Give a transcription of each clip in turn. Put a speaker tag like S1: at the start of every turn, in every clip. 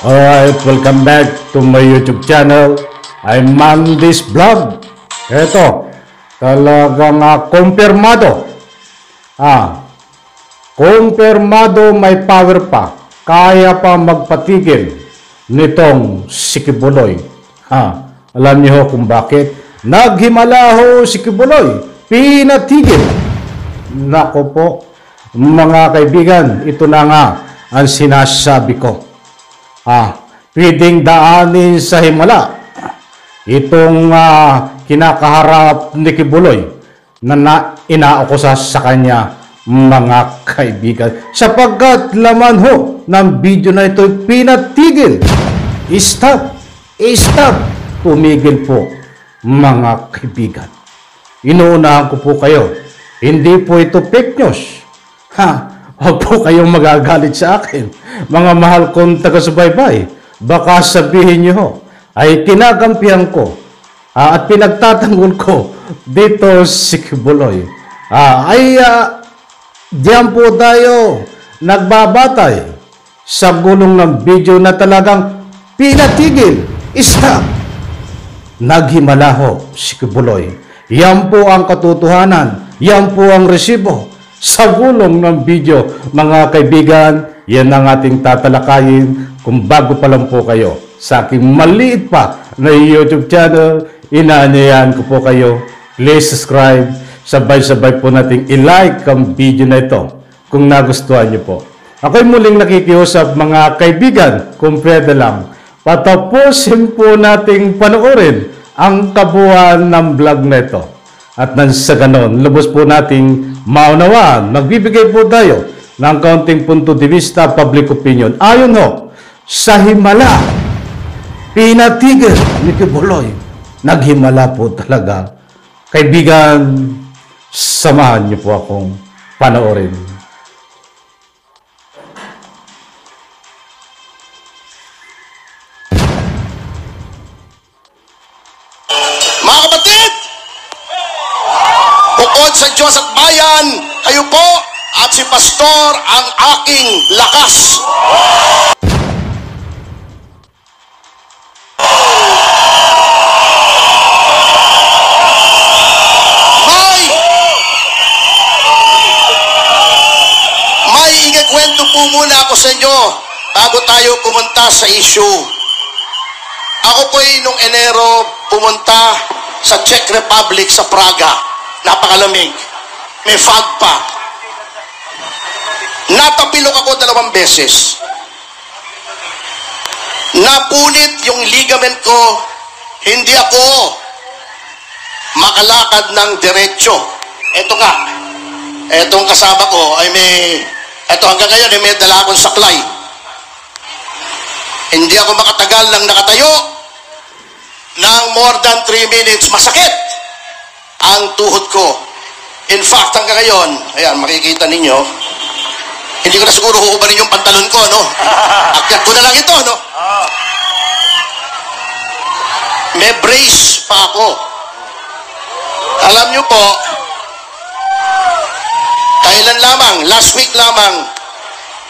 S1: Alright, welcome back to my YouTube channel. I'm Mandy's Vlog. Eto, talagang kumpirmado. Kumpirmado may power pa. Kaya pa magpatigil nitong si Kibuloy. Alam niyo kung bakit? Naghimala ho si Kibuloy. Pinatigil. Nako po, mga kaibigan, ito na nga ang sinasabi ko. Pwedeng daanin sa himala itong kinakaharap ni Kibuloy na inaukusa sa kanya, mga kaibigan, sapagkat laman ho ng video na ito pinatigil. Stop, tumigil po, mga kaibigan. Inuunahan ko po kayo, hindi po ito fake news. Huwag po kayong magagalit sa akin, mga mahal kong taga-subaybay. Baka sabihin nyo ay kinakampihan ko at pinagtatanggol ko dito si Kibuloy. Diyan po tayo nagbabatay sa gulong ng video na talagang pinatigil. Stop! Naghimala ho si Kibuloy. Yan po ang katotohanan. Yan po ang resibo sa gulong ng video, mga kaibigan. Yan ang ating tatalakayin. Kung bago pa lang po kayo sa aking maliit pa na YouTube channel, inaanyayahan ko po kayo, please subscribe. Sabay-sabay po nating i-like ang video na ito kung nagustuhan niyo po. Ako'y muling nakikiusap, mga kaibigan, kung pwede lang, patapusin po nating panoorin ang kabuuan ng vlog na ito. At nang sa ganon, lubos po nating maunawaan, magbibigay po tayo ng kaunting punto de vista, public opinion. Ayon ho, sa himala, pinatigil ni Kibuloy. Naghimala po talaga. Kaibigan, samahan niyo po akong panoorin.
S2: Mga kapatid! Bukod sa Diyos at bayan, kayo po at si Pastor ang aking lakas. May ikikwento po muna ako sa inyo bago tayo pumunta sa issue. Ako po'y nung Enero pumunta sa Czech Republic, sa Praga. Napakalamig. May fog pa. Natapilok ako 2 beses. Napunit yung ligament ko. Hindi ako makalakad ng diretsyo. Ito nga. Etong kasama ko ay ito hanggang ngayon ay may dala akong saklay. Hindi ako makatagal ng nakatayo ng more than 3 minutes. Masakit ang tuhod ko. In fact, hanggang ngayon, ayan, makikita ninyo, hindi ko na siguro huubarin yung pantalon ko, no? Akyat ko na lang ito, no? May brace pa ako. Alam nyo po, kailan lamang, last week lamang,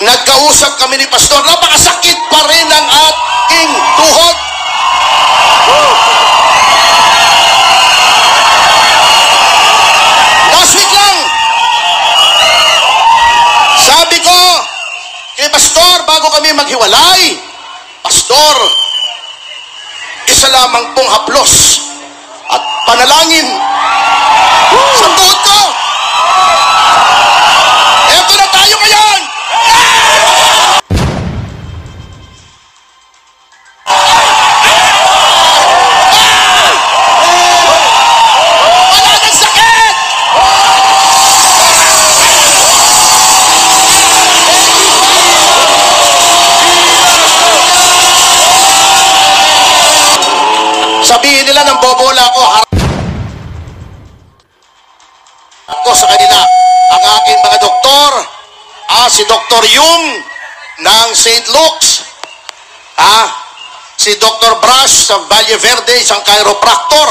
S2: nagkausap kami ni Pastor, napakasakit pa rin ang ating tuhod. Last week lang, sabi ko kay Pastor, bago kami maghiwalay, Pastor, isa lamang pong haplos at panalangin sa tuhod ko. Eto na tayo ngayon! Wala nang sakit! Sabihin nila ng bobola ko, sa kanila ang aking mga doktor, si Dr. Yung ng St. Luke's, si Dr. Brash sa Valle Verde, isang chiropractor.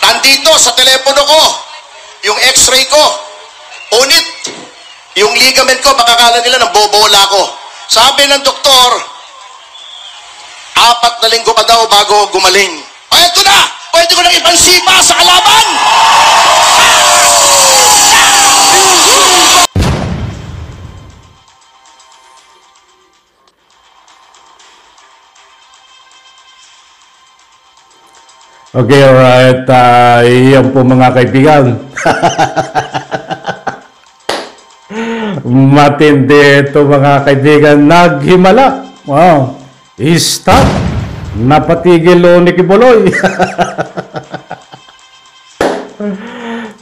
S2: Nandito sa telepono ko yung x-ray ko, punit yung ligament ko, makakala nila ng bobola ko. Sabi ng doktor, 4 na linggo pa daw bago gumaling. O eto na! Pwede ko nang ipansipa sa kalaban!
S1: Okay, alright. Iyan po mga kaibigan. Matindi ito mga kaibigan. Naghimala. Wow. Stop. Napatigil o ni Kibuloy.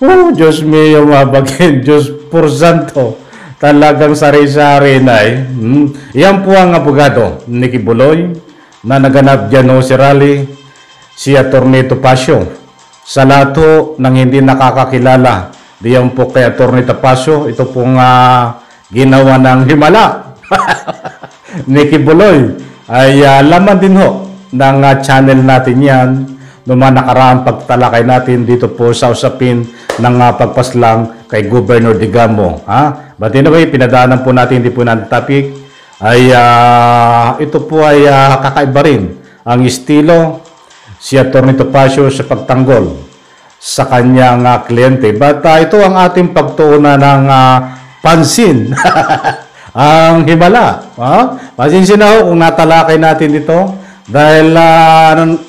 S1: Oh, Diyos mio mabagin. Diyos por santo. Talagang sari-sari na eh. Yan po ang abogado ni Kibuloy na naganap dyan o si Rally. Si Atty. Topacio. Sa lahat ng hindi nakakakilala, diyan po kay Atty. Topacio, ito pong ginawa ng himala ni Kibuloy ay laman din ho ng channel natin yan noong mga nakaraang pagtalakay natin dito po sa usapin ng pagpaslang kay Governor Digamo. But anyway, pinadaanan po natin, hindi po natin topic, ay ito po ay kakaiba rin ang estilo si Atty. Topacio sa pagtanggol sa kanyang kliyente. But ito ang ating pagtuunan ng pansin. Ang himala. Pasensya na ho kung natalakay natin ito dahil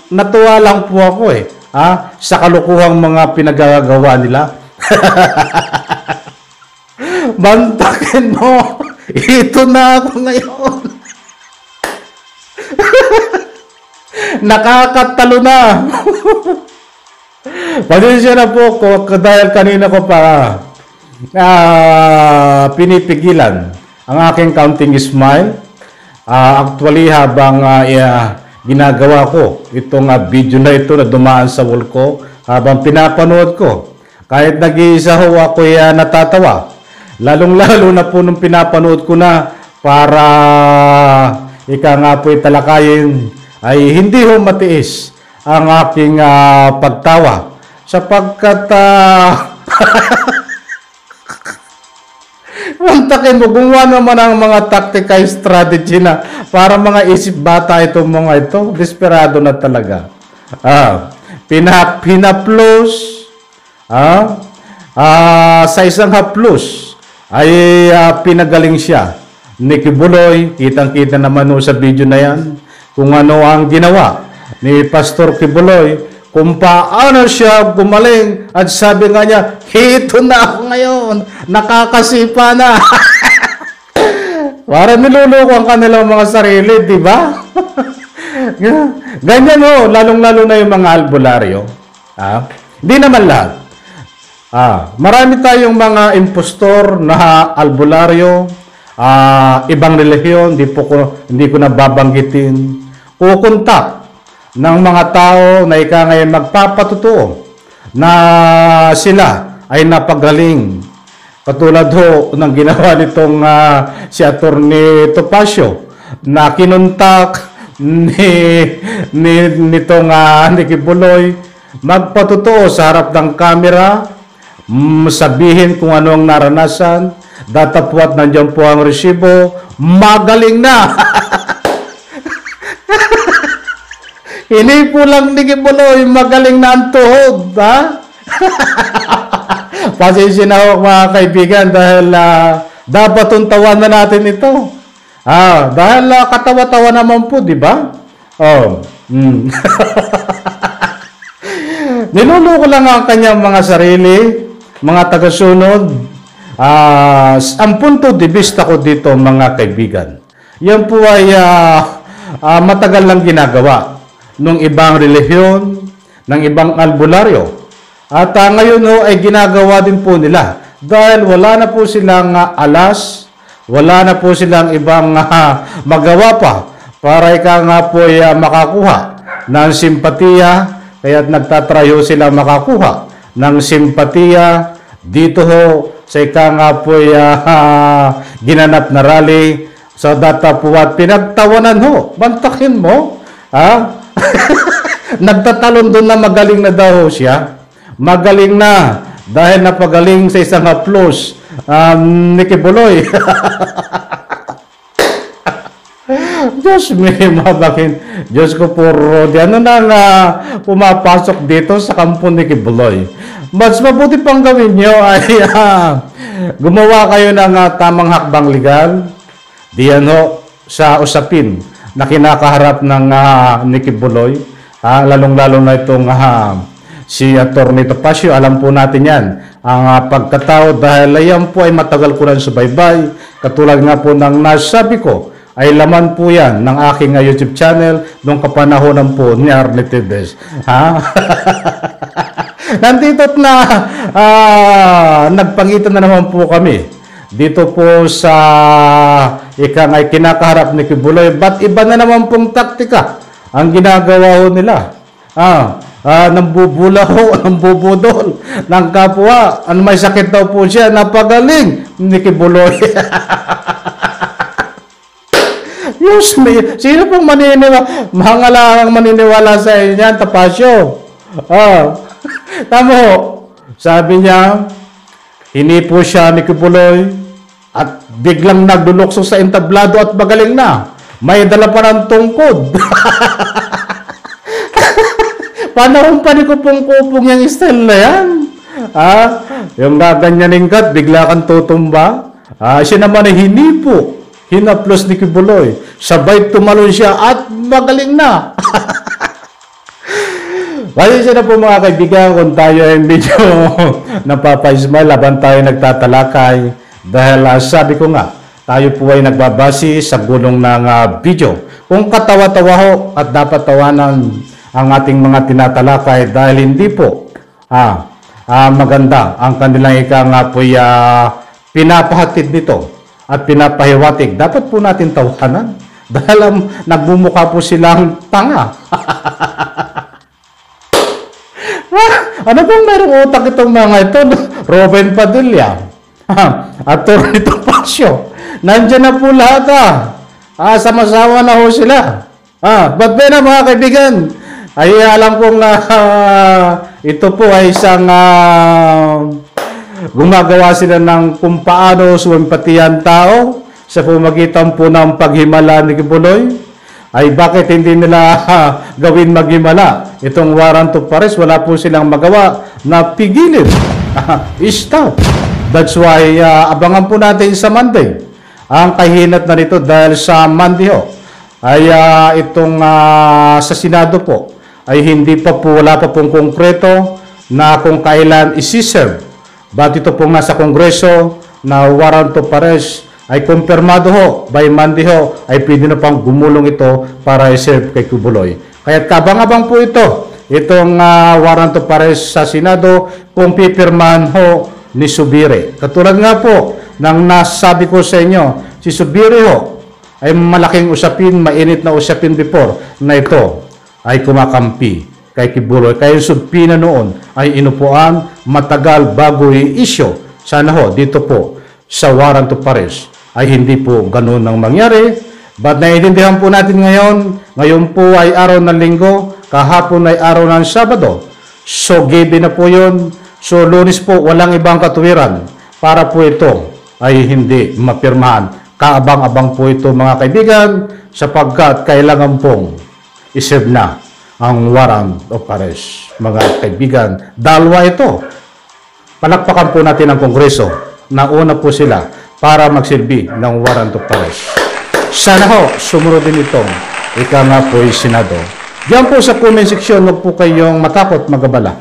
S1: natuwa lang po ako sa kalukuhang mga pinagagawa nila. Bantakin mo. Ito na ako ngayon. Nakakatalo na. Pasensya na po dahil kanina ko pa pinipigilan ang aking counting smile. Actually, habang ginagawa ko itong video na ito na dumaan sa wall ko, habang pinapanood ko, kahit nag-iisa ho ako natatawa. Lalong-lalo na po nung pinapanood ko na para ika nga po italakayin, ay hindi ho matiis ang aking pagtawa sapagkat mantakin mo, gumawa naman ang mga tactical strategy na para mga isip bata itong mga ito. Desperado na talaga. Pinaplos sa isang haplos ay pinagaling siya ni Kibuloy. Kitang-kita naman sa video na yan kung ano ang ginawa ni Pastor Kibuloy, kung paano siya gumaling at sabi nga niya, ito na ako ngayon, nakakasipa na. Para niluloko ang kanilang mga sarili, di ba? Ganyan ho, lalong-lalo na yung mga albularyo. Hindi naman lahat. Marami tayong mga impostor na albularyo, ibang relihiyon, hindi ko nababanggitin. Kukontak ng mga tao na ika ngayon magpapatutuo na sila ay napagaling. Katulad ho ng ginawa nitong si Atty. Topacio na kinontak nitong ni Kibuloy magpatutuo sa harap ng kamera, sabihin kung ano ang naranasan, datapwat nandiyan po ang resibo, magaling na. Hindi po lang ni Kibuloy, magaling na ang tuhod, Pasensya na ako mga kaibigan dahil dapat tuntawan na natin ito. Dahil katawa-tawa naman po, di ba? Niluloko lang ang kanyang mga sarili, mga tagasunod. Ang punto de vista ko dito mga kaibigan, yan po ay matagal lang ginagawa ng ibang relihiyon, ng ibang albularyo. At ngayon ay ginagawa din po nila dahil wala na po silang alas, wala na po silang ibang magawa pa para ika nga po ay makakuha ng simpatiya, kaya't nagtatrayo sila makakuha ng simpatiya dito ho sa ika nga po ay ginanap na rally sa datapuat. Pinagtawanan ho, bantakin mo, nagtatalon doon na magaling na daw siya. Magaling na dahil napagaling sa isang haplos ni Kibuloy. Diyos may mabakin. Diyos ko po, Rodi. Ano na nga pumapasok dito sa kampo ni Kibuloy? Mas mabuti pang gawin nyo ay gumawa kayo ng tamang hakbang legal. Diyan ho sa usapin na kinakaharap ng ni Kibuloy. Lalong-lalo na itong si Atty. Topacio. Alam po natin yan. Ang pagkatao dahil yan po ay matagal ko lang subaybay. Katulad nga po ng nasabi ko, ay laman po yan ng aking YouTube channel noong kapanahonan po ni Arnie Tevez. Nandito't na nagpangitan na naman po kami dito po sa ikang ay kinakaharap ni Kibuloy. Ba't iba na naman pong taktika ang ginagawa ho nila? Nambubula ho, nambubudol ng kapwa. May sakit daw po siya, napagaling ni Kibuloy. Diyos me, sino pong maniniwala? Mangalangang maniniwala sa inyo yan, Topacio. Tama ho, sabi niya, hinipo siya ni Kibuloy at biglang nagdulokso sa entablado at magaling na. May dala pa ng tungkod. Panahon pa ni kupong-kupong yung style na yan. Yung gaganyanin ka, bigla kang tutumba. Siya naman ay hinipo. Hinaplos ni Kibuloy. Sabay tumalon siya at magaling na. Kasi siya na po mga kaibigan kung tayo ay medyo napapa-smile habang tayo nagtatalakay. Dahil sabi ko nga, tayo po ay nagbabase sa gulong ng video. Kung katawa-tawa ho at dapat tawanan ang ating mga tinatalakay dahil hindi po maganda ang kanilang ika nga po pinapahatid nito at pinapahiwatig. Dapat po natin tawanan dahil nagbumukha po silang tanga. Ano pong merong utak itong mga ito? Robin Padilla, Atty. Topacio, nandyan na po lahat sama-sama na ho sila. Ba't ba na mga kaibigan? Ay alam kong ito po ay isang gumagawa sila ng kung paano sumimpatihan tao sa pamagitan po ng paghimala ni Kibuloy. Ay bakit hindi nila gawin maghimala itong warrant of arrest? Wala po silang magawa na pigilin. Stop. That's why abangan po natin sa Monday ang kahinat na nito dahil sa Monday ho ay itong sa Senado po ay hindi pa po, wala pa pong konkreto na kung kailan isi-serve. But ito pong nasa Kongreso na warrant of arrest ay kumpirmado ho by Monday ho ay pwede na pang gumulong ito para i-serve kay Kibuloy. Kaya kabang-abang po itong warrant of arrest sa Senado kung pipirmahan ho ni Zubiri. Katulad nga po ng nasabi ko sa inyo, si Zubiri ho ay malaking usapin, mainit na usapin before na ito ay kumakampi kay Kibuloy. Kaya yung subpina noon ay inupuan matagal bago i-issue. Sana ho dito po sa warrant of arrest ay hindi po ganun ang mangyari. But naiintindihan po natin ngayon po ay araw ng Linggo, kahapon ay araw ng Sabado. So gabi na po yun. So Lunes po walang ibang katuwiran para po ito ay hindi mapirmahan. Kaabang-abang po ito mga kaibigan sapagkat kailangan pong iserve na ang warrant of arrest. Mga kaibigan, dalawa ito. Palakpakan po natin ang Kongreso. Nauna po sila para magsilbi ng warrant of arrest. Sana ho, sumunod din itong ika nga po yung Senado. Diyan po sa comment section, huwag po kayong matakot, magabala.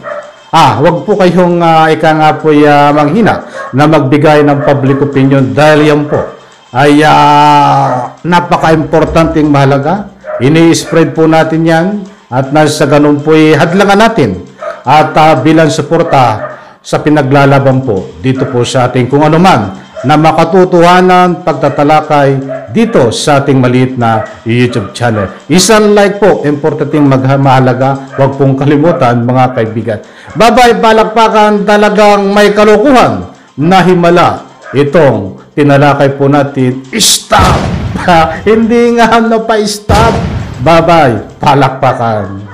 S1: Huwag po kayong ika nga po manghina na magbigay ng public opinion dahil yan po ay napaka-importanting mahalaga. Ini-spread po natin yan at nasa ganun po hadlangan natin at bilang suporta sa pinaglalaban po dito po sa ating kung ano man na makatotohanan pagtatalakay dito sa ating maliit na YouTube channel. Isang like po, importanteng mahalaga. Huwag pong kalimutan mga kaibigan. Bye-bye, palakpakan, talagang may kalokohan na himala itong tinalakay po natin. Stop! Hindi nga na pa-stop. Bye-bye, palakpakan.